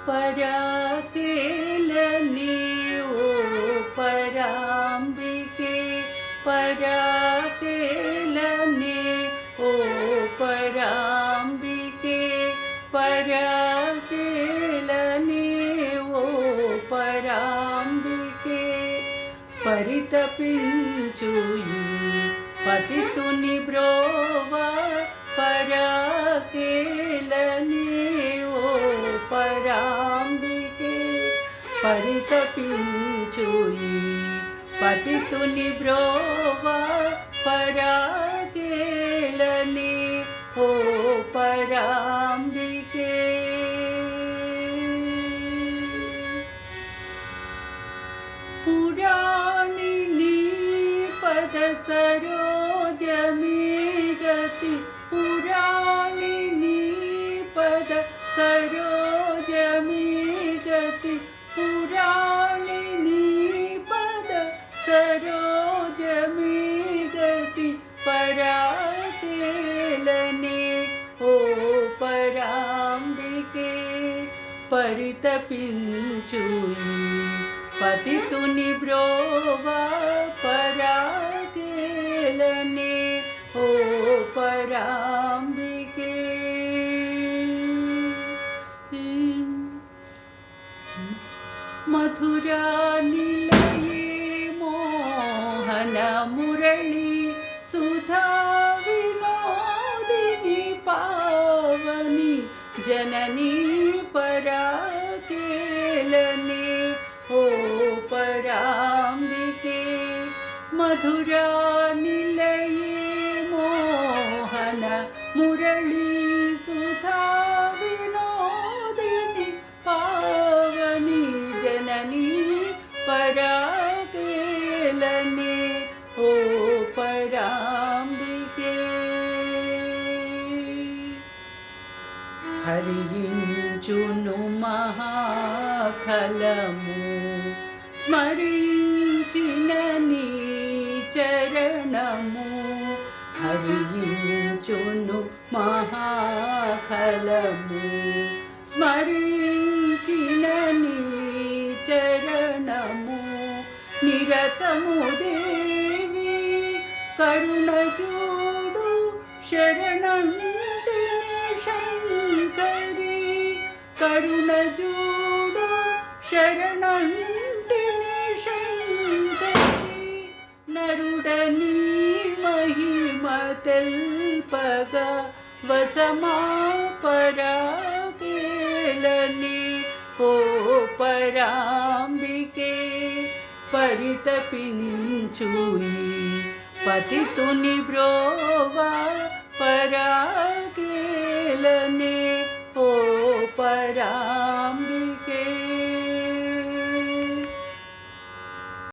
पराकेलने ओ परांबिके पराकेलने ओ परांबिके पराकेलने ओ परांबिके परितपिंचु पतितुनि ब्रोवा पराकेलने ओ परांबिके परितपिंचु पतितुनि ब्रोवा पराकेलने ओ परांबिके पुराणिनी पद सरोजमे गति पुराणिनी पद सरोजमे गति पुराणिनी पद सरोजमे गति पराकेलने ओ परांबिके परितपिंचु पतितुनि ब्रोवा पराकेलने ओ परांबिके मधुरा निलये मोहन मुरली सुधा विनोदिनी पावनी जननी पराकेलने ओ परांबिके मधुरा निलये मोहन मुरली सुधा विनोदिनी पावनी जननी पराकेलने ओ परांबिके हरिंचुनु महाखलमु स्मరించిన నీ చరణము హరించును మహాఖలము స్మరించిన నీ చరణము నిరతము దేవి కరుణ చూడు శరణంటిని శంకరి కరుణ చూడు శరణంటిని శంకరి నరుడని మహిమ తెల్పగా వసమా పరాకేలనే ఓ పరాంబికే పరితపించు పతితుని బ్రోవా పరాకేలనే ఓ పరా